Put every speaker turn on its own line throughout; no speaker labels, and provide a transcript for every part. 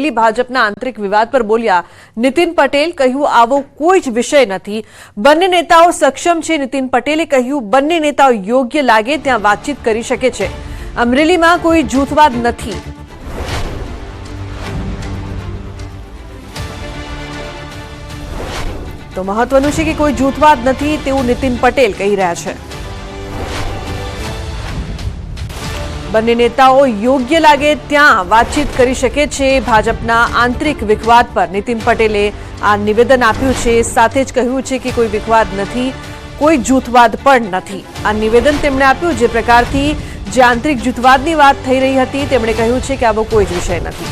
અમરેલી ભાજપના આંતરિક વિવાદ પર બોલ્યા નીતિન પટેલ। કહ્યું આવો કોઈ જ વિષય નથી, બંને નેતાઓ સક્ષમ છે। નીતિન પટેલે કહ્યું બંને નેતાઓ યોગ્ય લાગે ત્યાં વાતચીત કરી શકે છે। અમરેલીમાં કોઈ જૂથવાદ નથી। તો મહત્વનું છે કે કોઈ જૂથવાદ નથી તેવું નીતિન પટેલ કહી રહ્યા છે। બંને નેતાઓ યોગ્ય લાગે ત્યાં વાતચીત કરી શકે છે। ભાજપના આંતરિક વિવાદ પર નીતિન પટેલે આ નિવેદન આપ્યું છે। સાથે જ કહ્યું છે કે કોઈ વિવાદ નથી, કોઈ જૂથવાદ પણ નથી। આ નિવેદન તેમણે આપ્યું જે પ્રકારથી જે આંતરિક જૂથવાદની વાત થઈ રહી હતી તેમણે કહ્યું છે કે આવો કોઈ જ વિષય નથી।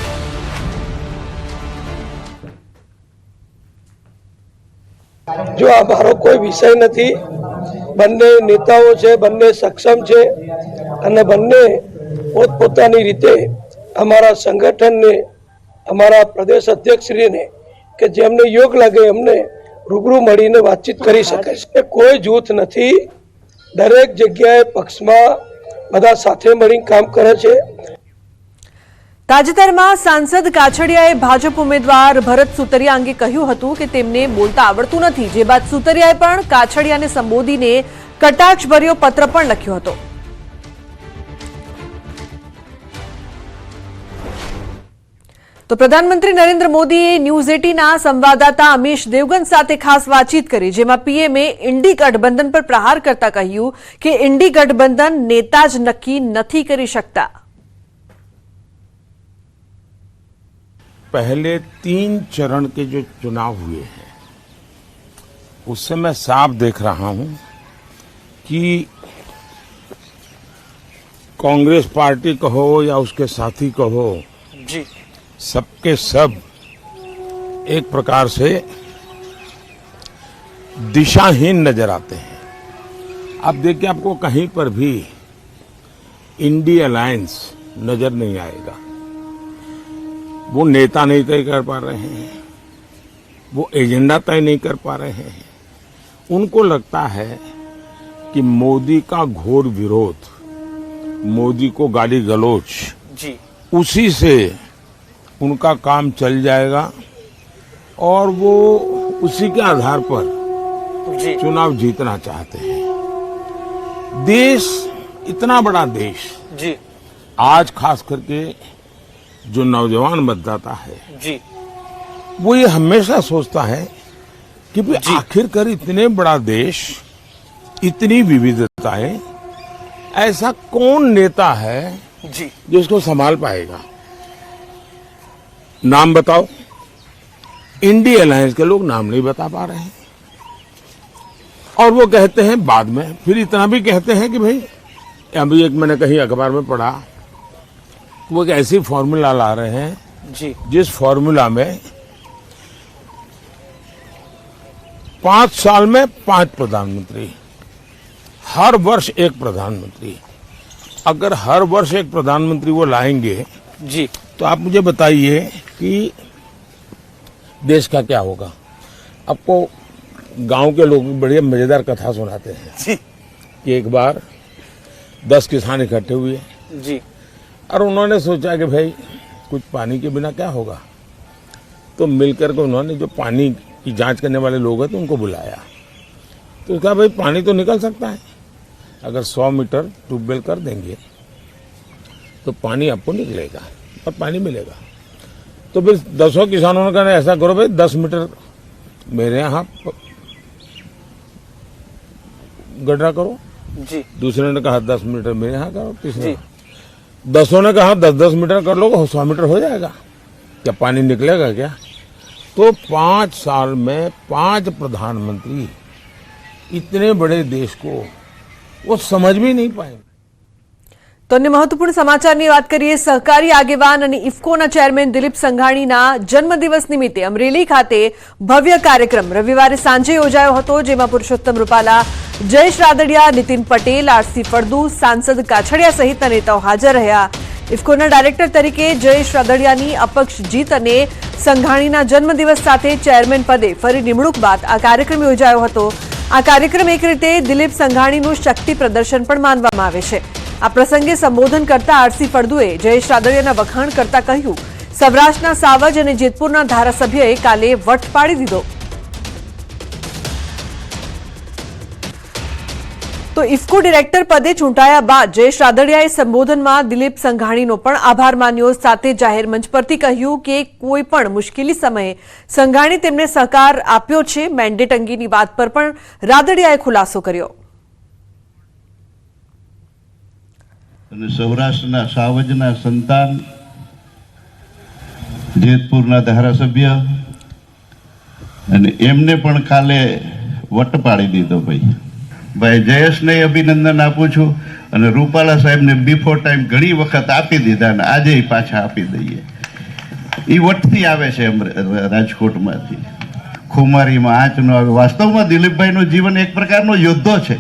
जो અમારો કોઈ વિષય નથી, બંને નેતાઓ છે, બંને સક્ષમ છે અને બંને પોતપોતાની રીતે અમારા સંગઠનને, અમારા પ્રદેશ અધ્યક્ષશ્રીને કે જેમને યોગ લાગે એમને રૂબરૂ મળીને વાતચીત કરી શકે છે। કોઈ જૂથ નથી, દરેક જગ્યાએ પક્ષમાં બધા સાથે મળીને કામ કરે છે।
તાજેતરમાં સાંસદ કાછડિયાએ ભાજપ ઉમેદવાર ભરત સુતરિયા અંગે કહ્યું હતું કે તેમને બોલતા આવડતું નથી, જે બાદ સુતરિયાએ પણ કાછડિયાને સંબોધીને કટાક્ષભર્યો પત્ર પણ લખ્યો હતો। તો પ્રધાનમંત્રી નરેન્દ્ર મોદીએ ન્યૂઝ 18ના સંવાદદાતા અમીશ દેવગન સાથે ખાસ વાતચીત કરી, જેમાં પીએમએ ઇન્ડી ગઠબંધન પર પ્રહાર કરતા કહ્યું કે ઇન્ડી ગઠબંધન નેતા જ નક્કી નથી કરી શકતા।
पहले 3 चरण के जो चुनाव हुए हैं उससे मैं साफ देख रहा हूं कि कांग्रेस पार्टी कहो या उसके साथी कहो जी, सबके सब एक प्रकार से दिशाहीन नजर आते हैं। अब देखिए, आपको कहीं पर भी इंडी अलायंस नजर नहीं आएगा। वो नेता नहीं तय कर पा रहे हैं, वो एजेंडा तय नहीं कर पा रहे हैं। उनको लगता है कि मोदी का घोर विरोध, मोदी को गाली गलौज जी, उसी से उनका काम चल जाएगा और वो उसी के आधार पर चुनाव जीतना चाहते हैं। देश इतना बड़ा देश जी, आज खास करके जो नौजवान मतदाता है जी, वो ये हमेशा सोचता है कि आखिरकार इतने बड़ा देश, इतनी विविधताएं, ऐसा कौन नेता है जी जो इसको संभाल पाएगा। नाम बताओ। इंडी अलायंस के लोग नाम नहीं बता पा रहे हैं और वो कहते हैं बाद में, फिर इतना भी कहते हैं कि भाई, अभी एक मैंने कहीं अखबार में पढ़ा, वो एक ऐसी फॉर्मूला ला रहे हैं जी, जिस फॉर्मूला में 5 साल में 5 प्रधानमंत्री, हर वर्ष एक प्रधानमंत्री। अगर हर वर्ष एक प्रधानमंत्री वो लाएंगे जी, तो आप मुझे बताइए कि देश का क्या होगा। आपको गांव के लोग बड़ी मजेदार कथा सुनाते हैं जी, कि एक बार 10 किसान इकट्ठे हुए जी, और उन्होंने सोचा कि भाई कुछ पानी के बिना क्या होगा, तो मिलकर के उन्होंने जो पानी की जांच करने वाले लोग हैं तो उनको बुलाया। तो कहा भाई पानी तो निकल सकता है, अगर 100 मीटर ट्यूबवेल कर देंगे तो पानी आपको निकलेगा और पानी मिलेगा। तो फिर 10 किसानों ने कहा ऐसा करो भाई 10 मीटर मेरे यहाँ गड्ढा करो जी, दूसरे ने कहा 10 मीटर मेरे यहाँ करो, तीसरे 10 ने कहा 10-10 मीटर कर लो, 100 मीटर हो जाएगा, क्या पानी निकलेगा क्या। तो 5 साल में 5 प्रधानमंत्री इतने बड़े देश को वो समझ भी नहीं पाए।
तो अन्य महत्वपूर्ण समाचारनी વાત કરીએ। સહકારી આગેવાન અને ઇફકોના ચેરમેન દિલીપ સંઘાણીના જન્મદિવસ નિમિત્તે અમરેલી ખાતે ભવ્ય કાર્યક્રમ રવિવારે સાંજે યોજાયો હતો, જેમાં પુરુષોત્તમ રૂપાલા, જયેશ રાદડિયા, નીતિન પટેલ, આરસી ફળદુ, સાંસદ કાછડિયા સહિતના નેતાઓ હાજર રહ્યા। ઇફકોના ડાયરેક્ટર તરીકે જયેશ રાદડિયાની અપક્ષ જીત અને સંઘાણીના જન્મદિવસ સાથે ચેરમેન પદે ફરી નિમણૂક બાદ આ કાર્યક્રમ યોજાયો હતો। આ કાર્યક્રમ એક રીતે દિલીપ સંઘાણીનું શક્તિ પ્રદર્શન પણ માનવામાં આવે છે। આ પ્રસંગે સંબોધન કરતા આરસી ફળદુએ જયેશ રાદડિયાના વખાણ કરતા કહ્યું, સૌરાષ્ટ્રના સાવજ અને જેતપુરના ધારાસભ્યએ કાલે વટ પાડી દીધો. તો ઇફકો ડિરેક્ટર પદે ચૂંટાયા બાદ જયેશ રાદડિયાએ સંબોધનમાં દિલીપ સંઘાણીનો પણ આભાર માન્યો. સાથે જાહેર મંચ પરથી કહ્યું કે કોઈ પણ મુશ્કેલી સમયે સંઘાણી તેમને સહકાર આપ્યો છે. મેન્ડેટ અંગેની વાત પર પણ રાદડિયાએ ખુલાસો કર્યો.
અને સૌરાષ્ટ્રના સાવજના સંતાન, જેતપુરના ધારાસભ્ય, અને એમને પણ કાલે વટ પાડી દીધો. ભાઈ જયેશને અભિનંદન આપું છું અને રૂપાલા સાહેબને બિફોર ટાઈમ ઘણી વખત આપી દીધા અને આજે પાછા આપી દઈએ. એ વટથી આવે છે રાજકોટમાંથી, ખુમારીમાં આંચ ન આવે. વાસ્તવમાં દિલીપભાઈનું જીવન એક પ્રકારનો યોદ્ધો છે.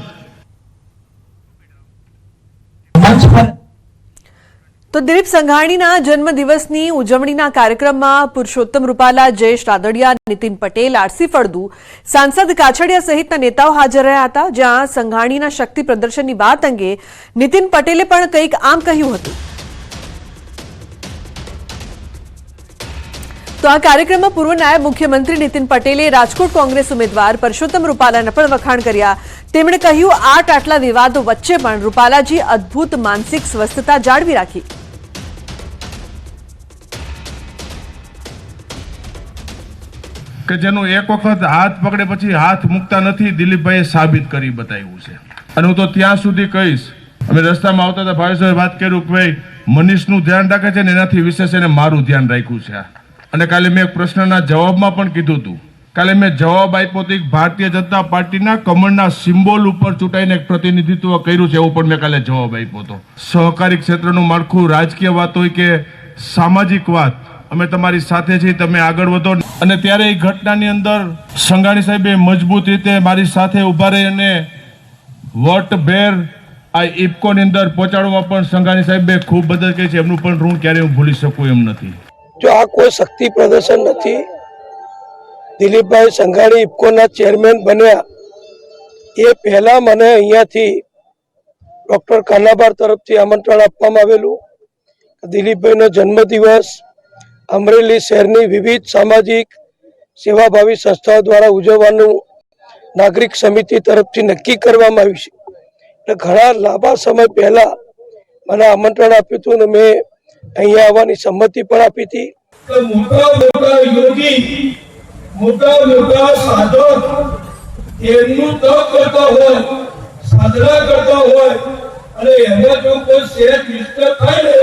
તો દિલીપ સંઘાણીના જન્મદિવસની ઉજવણીના કાર્યક્રમમાં પુરુષોત્તમ રૂપાલા, જયેશ રાદડિયા, નીતિન પટેલ, આરસી ફળદુ, સાંસદ કાછડિયા સહિતના નેતાઓ હાજર રહ્યા હતા. જ્યાં સંઘાણીના શક્તિ પ્રદર્શનની વાત અંગે નીતિન પટેલે પણ કંઈક આમ કહ્યું હતું. તો આ કાર્યક્રમમાં પૂર્વ નાયબ મુખ્યમંત્રી નીતિન પટેલે રાજકોટ કોંગ્રેસ ઉમેદવાર પરસોત્તમ રૂપાલાના પણ વખાણ કર્યા. તેમણે કહ્યું, આટલા વિવાદો વચ્ચે પણ રૂપાલાજી અદ્ભુત માનસિક સ્વસ્થતા જાળવી રાખી.
કે જેનું એક વખત હાથ પકડે પછી હાથ મૂકતા નથી, દિલીપભાઈએ સાબિત કરી બતાવ્યું છે. અને હું તો ત્યાં સુધી કહીશ, અમે રસ્તામાં આવતા હતા, ભાવેશભાઈ વાત કર્યું કે ભાઈ મનીષનું ધ્યાન રાખે છે ને એનાથી વિશેષ એને મારું ધ્યાન રાખ્યું છે. અને કાલે મેં એક પ્રશ્નના જવાબમાં પણ કીધું હતું. કાલે મેં જવાબ આપ્યો હતો કે ભારતીય જનતા પાર્ટીના કમળના સિમ્બોલ ઉપર ચૂંટાઈને એક પ્રતિનિધિત્વ કર્યું છે, એવું પણ મેં કાલે જવાબ આપ્યો હતો. સહકારી ક્ષેત્રનું માળખું, રાજકીય વાત હોય કે સામાજિક વાત, અમે તમારી સાથે છીએ, તમે આગળ વધો. અને ત્યારે એ ઘટનાની અંદર સંઘાણી સાહેબે મજબૂત રીતે મારી સાથે ઉભા રહી અને વટભેર આ ઇફકોની અંદર પહોંચાડવામાં પણ સંઘાણી સાહેબે ખૂબ મદદ કરી છે. એમનું પણ ઋણ ક્યારેય હું ભૂલી શકું એમ નથી.
જો આ કોઈ શક્તિ પ્રદર્શન નથી. દિલીપભાઈ સંઘાણી ઇફકોના ચેરમેન બન્યા એ પહેલા મને અહીંયાથી ડોક્ટર કાનાબાર તરફથી આમંત્રણ આપવામાં આવેલું. દિલીપભાઈનો જન્મદિવસ અમરેલી શહેરની વિવિધ સામાજિક સેવાભાવી સંસ્થાઓ દ્વારા ઉજવવાનું નાગરિક સમિતિ તરફથી નક્કી કરવામાં આવ્યું છે. એટલે ઘણા લાંબા સમય પહેલા મને આમંત્રણ આપ્યું હતું અને મેં અહીંયા આવવાની સંમતિ પણ આપી હતી.
મોટા મોટા યોગી, મોટા મોટા સાધક એમનું તપ કરતા હોય, સાધના કરતા હોય અને એમાં જો કોઈ શેર મિસ્ટેક થાય ને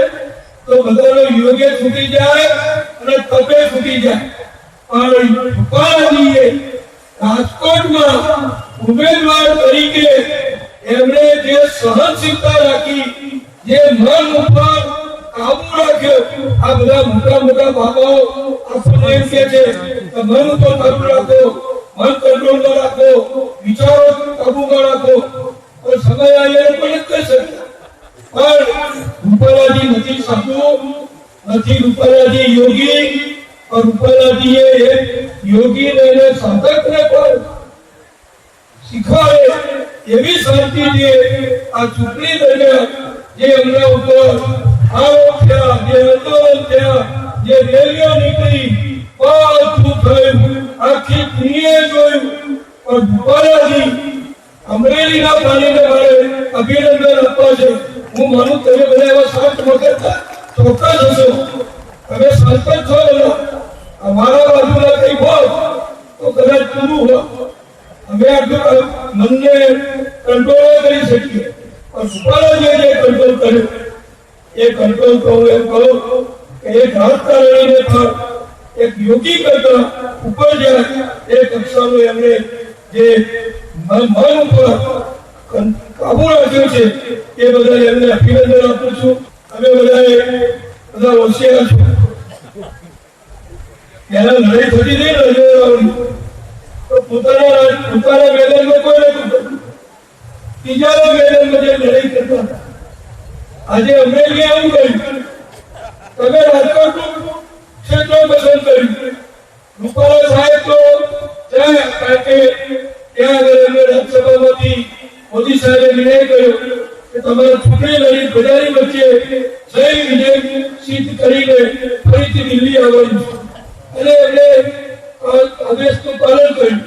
તો બધાનો યોગે છૂટી જાય અને તપે છૂટી જાય. પણ રૂપાલાજીએ રાજકોટમાં ઉમેદવાર તરીકે એમણે જે સહનશીલતા રાખી, જે મન ઉપર કાબુ રાખ્યો. આ બધા મોટા મોટા બાબાઓ આપણને એમ કહે છે કે મન ઉપર કાબુ રાખો, મન કંટ્રોલમાં રાખો, વિચારો કાબુમાં રાખો. પણ સમય આવ્યો પણ જ કહી શકતા. પણ રૂપાલાજી નથી સાધુ, નથી રૂપાલાજી યોગી, પણ રૂપાલાજીએ એક યોગીને અને સાધકને પણ શીખવાડે એવી શાંતિથી આ ચૂંટણી દરમિયાન જે એમના ઉપર આરોપ થયા, જે આંદોલન થયા, જે રેલીઓ નીકળી, બધું થયું, આખી દુનિયાએ જોયું. પણ રૂપાલાજી અમરેલીના પ્રાણીને મારે અભિનંદન આપવા છે. હું માનું તમે બધા એવા શાંત વખત ચોક્કસ હશો. તમે શાંત જ છો બધા. અમારા બાજુના કઈ હોત તો કદાચ પૂરું હોત. અમે આટલું મનને કંટ્રોલ કરી શકીએ. પણ રૂપાલાજીએ જે કંટ્રોલ કર્યો એ કંટ્રોલ તો હું એમ કહું કે એક રાજકારણીને પણ એક યોગી કરતા ઉપર જાય એ કક્ષાનું એમણે જે મન ઉપર કાબુ રાખ્યો છે એ બધા એમને અભિનંદન આપું છું. અમે બધા હોશિયાર છો. પહેલા લડાઈ થતી નહીં રજવાડાઓની તો પોતાના મેદાનમાં કોઈ નતું કરતું, બીજાના મેદાનમાં જે લડાઈ કરતા હતા. આજે અમરેલી એવું કર્યું, તમે રાજકોટનું ક્ષેત્ર પસંદ કર્યું. રૂપાલા સાહેબ તો ત્યાં કારણ કે ત્યાં આગળ અમે રાજ્યસભામાંથી મોદી સાહેબે નિર્ણય કર્યો કે તમારે ચૂંટણી લડી બજારી વચ્ચે જય વિજય સિદ્ધ કરીને ફરીથી દિલ્હી આવવાનું છે અને એમને આદેશનું પાલન કર્યું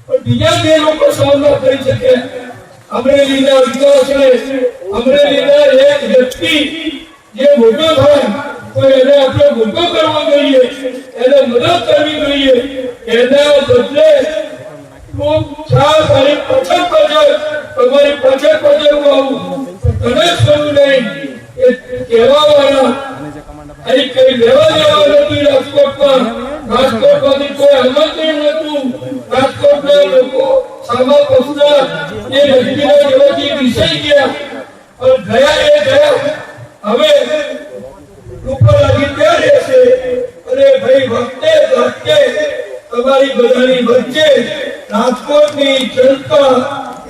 પણ બીજા જે લોકો સામના કરી શકે અમરેલીના વિકાસને અમરેલીના એક વ્યક્તિ જે મોટો થાય તો એને આપણે મોટો કરવો જોઈએ એને મદદ કરવી જોઈએ એના બદલે તમારી પાછળ હું આવું કદાચ કરવું નહીં એ કહેવા વાળા અહીં કઈ લેવા દેવા નથી રાજકોટમાંથી કોઈ આમંત્રણ નતું રાજકોટના લોકો સામા પક્ષના એ વ્યક્તિના જેવાથી વિસાઈ ગયા પણ ગયા એ ગયા હવે ઉપર લાગી ત્યાં રહેશે અને ભાઈ વખતે તમારી બધાની વચ્ચે રાજકોટની જનતા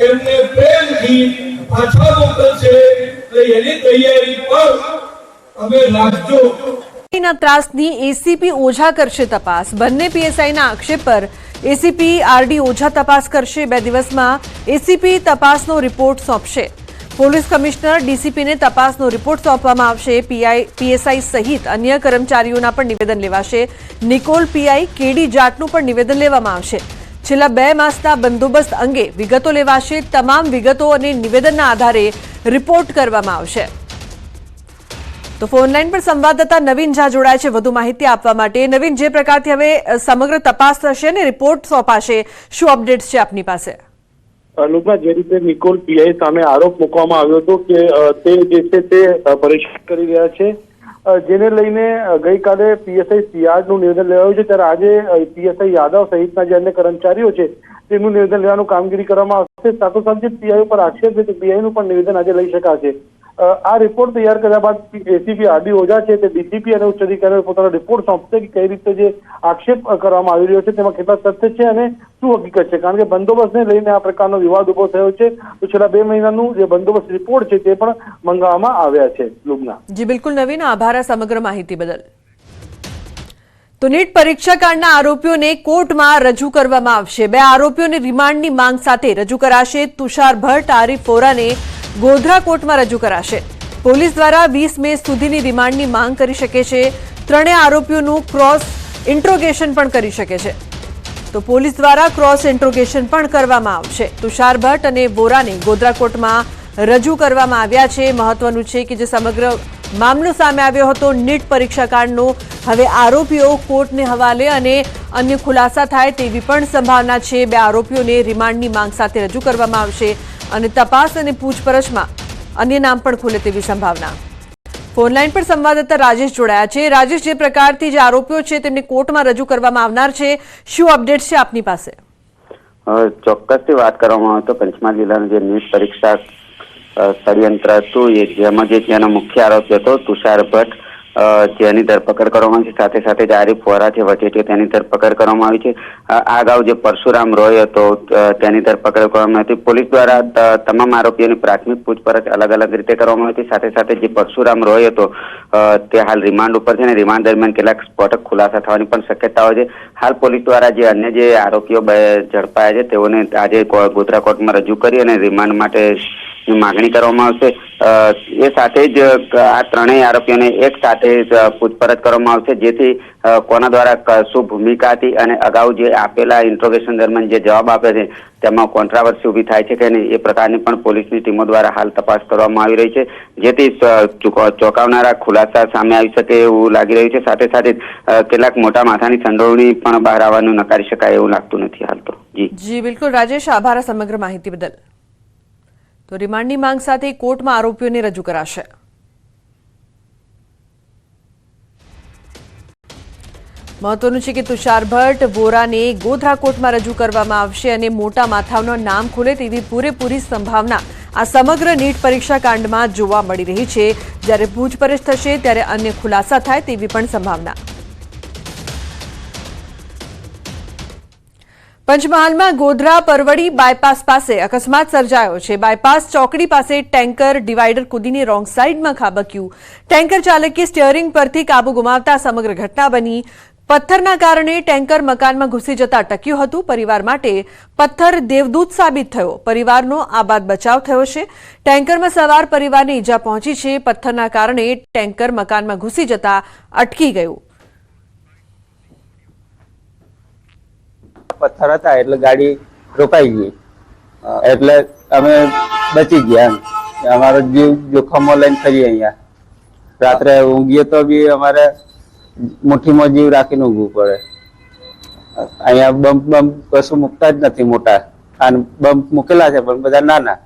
એમને પ્રેમથી પાછા મોકલશે એટલે એની તૈયારી પણ અમે રાખજો.
ના ત્રાસની એસીપી ઓઝા કરશે તપાસ. બંને પીએસઆઈના આક્ષેપ પર એસીપી આરડી ઓઝા તપાસ કરશે. 2 દિવસમાં એસીપી તપાસનો રિપોર્ટ સોંપશે. પોલીસ કમિશનર ડીસીપીને તપાસનો રિપોર્ટ સોંપવામાં આવશે. પીએસઆઈ સહિત અન્ય કર્મચારીઓના પણ નિવેદન લેવાશે. નિકોલ પીઆઈ કેડી જાટનું પણ નિવેદન લેવામાં આવશે. છેલ્લા 2 માસના બંદોબસ્ત અંગે વિગતો લેવાશે. તમામ વિગતો અને નિવેદનના આધારે રિપોર્ટ કરવામાં આવશે. તો ફોનલાઈન પર સંવાદદાતા નવીન ઝા જોડાય છે વધુ માહિતી આપવા માટે. નવીન, જે પ્રકારથી હવે સમગ્ર તપાસ થશે અને રિપોર્ટ સોંપાશે, શું અપડેટ્સ છે આપની પાસે?
લુબના, જે રીતે નિકોલ પીઆઈ સામે આરોપ મૂકવામાં આવ્યો હતો કે તે જે છે તે પરેશાન કરી રહ્યા છે, જેને લઈને ગઈકાલે પીએસઆઈ સિયાળનું નિવેદન લેવાયું છે, ત્યારે આજે પીએસઆઈ યાદવ સહિતના જે અન્ય કર્મચારીઓ છે તેમનું નિવેદન લેવાનું કામગીરી કરવામાં આવશે. સાથોસાથ જે પીઆઈ ઉપર આક્ષેપ છે તે પીઆઈનું પણ નિવેદન આજે લઈ શકાશે. આ રિપોર્ટ તૈયાર કર્યા બાદ એસીપી આરડી ઓઝા છે તે ડીસીપી અને ઉચ્ચ અધિકારીઓને પોતાનો રિપોર્ટ સોંપશે કે કઈ રીતે જે આક્ષેપ કરવામાં આવી રહ્યો છે તેમાં કેટલા સત્ય છે અને શું હકીકત છે. કારણ કે બંદોબસ્તને લઈને આ પ્રકારનો વિવાદ ઉભો થયો છે, તો છેલ્લા 2 મહિનાનું જે બંદોબસ્ત રિપોર્ટ છે તે પણ મંગાવવામાં આવ્યા છે. લુબના
જી બિલકુલ નવીન, આભાર આ સમગ્ર માહિતી બદલ. તો નીટ પરીક્ષા કાંડના આરોપીઓને કોર્ટમાં રજૂ કરવામાં આવશે. 2 આરોપીઓને રિમાન્ડની માંગ સાથે રજૂ કરાશે. તુષાર ભટ્ટ, આરિફ વોરાને ગોધરા કોર્ટમાં રજૂ કરાશે. પોલીસ દ્વારા 20 મે સુધીની રિમાન્ડની માંગ કરી શકે છે. 3 આરોપીઓનું ક્રોસ ઇન્ટ્રોગેશન પણ કરી શકે છે. તો પોલીસ દ્વારા ક્રોસ ઇન્ટ્રોગેશન પણ કરવામાં આવશે. તુષાર ભટ્ટ અને વોરાને ગોધરા કોર્ટમાં રજૂ કરવામાં આવ્યા છે. મહત્વનું છે કે જે સમગ્ર મામલો સામે આવ્યો હતો નીટ પરીક્ષા કાંડનો, હવે આરોપીઓ કોર્ટને હવાલે અને અન્ય ખુલાસા થાય તેવી પણ સંભાવના છે. 2 આરોપીઓને રિમાન્ડની માંગ સાથે રજૂ કરવામાં આવશે અને તપાસ અને પૂછપરછમાં અન્ય નામ પણ ખુલે તેવી સંભાવના. ફોનલાઈન પર સંવાદદાતા રાજેશ જોડાયા છે. રાજેશ, જે પ્રકારથી જે આરોપીઓ છે તેમને કોર્ટમાં રજૂ કરવામાં આવનાર છે, શું અપડેટ છે આપની પાસે?
ચોક્કસથી વાત કરવામાં આવે તો પંચમહાલ જિલ્લાનું જે નીટ પરીક્ષા ષડયંત્ર હતું જેમાં જે ત્યાંનો મુખ્ય આરોપી હતો તુષાર ભટ્ટ, જેની ધરપકડ કરવામાં આવી છે. સાથે સાથે જે આરિફ વોરા છે વચેટિયો, તેની ધરપકડ કરવામાં આવી છે. આ અગાઉ જે પરશુરામ રોય હતો તેની ધરપકડ કરવામાં હતી. પોલીસ દ્વારા તમામ આરોપીઓની પ્રાથમિક પૂછપરછ અલગ અલગ રીતે કરવામાં આવી હતી. સાથે સાથે જે પરશુરામ રોય હતો તે હાલ રિમાન્ડ ઉપર છે અને રિમાન્ડ દરમિયાન કેટલાક સ્ફોટક ખુલાસા થવાની પણ શક્યતાઓ છે. હાલ પોલીસ દ્વારા જે અન્ય જે આરોપીઓ ઝડપાયા છે તેઓને આજે ગોધરા કોર્ટમાં રજૂ કરી અને રિમાન્ડ માટે માગણી કરવામાં આવશે. એ સાથે જ આ 3 આરોપીઓને એક સાથે પૂછપરછ કરવામાં આવશે, જેથી કોના દ્વારા શું ભૂમિકા હતી અને અગાઉ જે આપેલા ઇન્ટ્રોગેશન દરમિયાન જે જવાબ આપે છે તેમાં કોન્ટ્રાવર્સી ઊભી થાય છે કે નહીં, એ પ્રકારની પણ પોલીસની ટીમો દ્વારા હાલ તપાસ કરવામાં આવી રહી છે, જેથી ચોંકાવનારા ખુલાસા સામે આવી શકે એવું લાગી રહ્યું છે. સાથે સાથે કેટલાક મોટા માથાની સંડોવણી પણ બહાર આવવાનું નકારી શકાય એવું લાગતું નથી હાલ તો.
જી બિલકુલ રાજેશ, આભાર સમગ્ર માહિતી બદલ. તો રિમાન્ડની માંગ સાથે કોર્ટમાં આરોપીઓને રજૂ કરાશે. મહત્વનું છે કે તુષાર ભટ્ટ, વોરાને ગોધરા કોર્ટમાં રજૂ કરવામાં આવશે અને મોટા માથાઓના નામ ખુલે તેવી પૂરેપૂરી સંભાવના આ સમગ્ર નીટ પરીક્ષા કાંડમાં જોવા મળી રહી છે. જ્યારે પૂછપરછ થશે ત્યારે અન્ય ખુલાસા થાય તેવી પણ સંભાવના. પંચમહાલમાં ગોધરા પરવડી બાયપાસ પાસે અકસ્માત સર્જાયો છે. બાયપાસ ચોકડી પાસે ટેન્કર ડિવાઈડર કૂદીને રોંગ સાઈડમાં ખાબક્યું. ટેન્કર ચાલકે સ્ટીયરિંગ પરથી કાબુ ગુમાવતા સમગ્ર ઘટના બની. પથ્થરના કારણે ટેન્કર મકાનમાં ઘૂસી જતા અટક્યું હતું. પરિવાર માટે પથ્થર દેવદૂત સાબિત થયો. પરિવારનો આબાદ બચાવ થયો છે. ટેન્કરમાં સવાર પરિવારને ઈજા પહોંચી છે. પથ્થરના કારણે ટેન્કર મકાનમાં ઘૂસી જતા અટકી ગયું.
પથ્થર હતા એટલે ગાડી રોકાઈ ગઈ, એટલે અમે બચી ગયા. અમારો જીવ જોખમમાં લઈને ફરીએ. અહીંયા રાત્રે ઊંઘીએ તો બી અમારે મુઠ્ઠીમાં જીવ રાખીને ઊંઘવું પડે. અહીંયા બમ્પ કશું મૂકતા જ નથી મોટા. આ બમ્પ મૂકેલા છે પણ બધા નાના.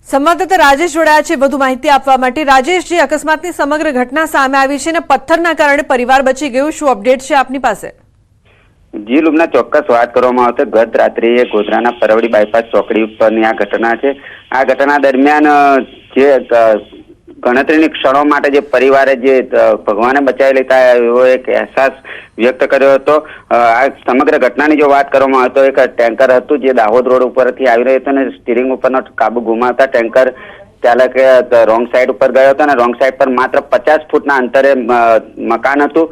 સંવાદદાતા રાજેશ જોડાયા છે વધુ માહિતી આપવા માટે. રાજેશ, જે અકસ્માતની સમગ્ર ઘટના સામે આવી છે અને પથ્થરના કારણે પરિવાર બચી ગયું, શું અપડેટ છે આપની પાસે?
જી લુબના ચોક્કસ વાત કરવામાં આવે તો ગત રાત્રિએ ગોધરાના પરવડી બાયપાસ ચોકડી ઉપરની આ ઘટના છે. આ ઘટના દરમિયાન જે ગણતરીની ક્ષણો માટે જે પરિવારે જે ભગવાને બચાવી લેતા એવો એક અહેસાસ વ્યક્ત કર્યો હતો. આ સમગ્ર ઘટનાની જો વાત કરવામાં આવે તો એક ટેન્કર હતું જે દાહોદ રોડ ઉપરથી આવી રહ્યું હતું અને સ્ટીરિંગ ઉપરનો કાબુ ગુમાવતા ટેન્કર ચાલકે રોંગ સાઈડ ઉપર ગયો હતો અને રોંગ સાઈડ પર માત્ર 50 ફૂટના અંતરે મકાન હતું.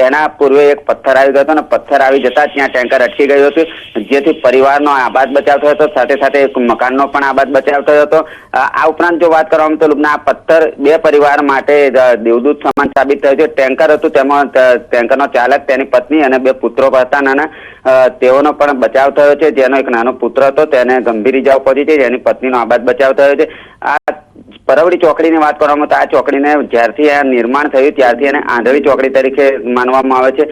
એના પૂર્વે એક પથ્થર આવી ગયો હતો અને પથ્થર આવી જતા ત્યાં ટેન્કર અટકી ગયું હતું, જેથી પરિવારનો આબાદ બચાવ થયો હતો. સાથે સાથે એક મકાનનો પણ આબાદ બચાવ થયો હતો. આ ઉપરાંત જો વાત કરવામાં તો આ પથ્થર બે પરિવાર માટે દેવદૂત સમાન સાબિત થયો છે. ટેન્કર હતું, તેમાં ટેન્કરનો ચાલક, તેની પત્ની અને બે પુત્રો હતા નાના. તેઓનો પણ બચાવ થયો છે. જેનો એક નાનો પુત્ર હતો તેને ગંભીર ઈજાઓ પહોંચી છે, જેની પત્નીનો આબાદ બચાવ થયો છે. આ પરવડી ચોકડીની વાત કરવામાં તો આ ચોકડીને જ્યારથી આ નિર્માણ થયું ત્યારથી એને આંધળી ચોકડી તરીકે માનવામાં આવે છે.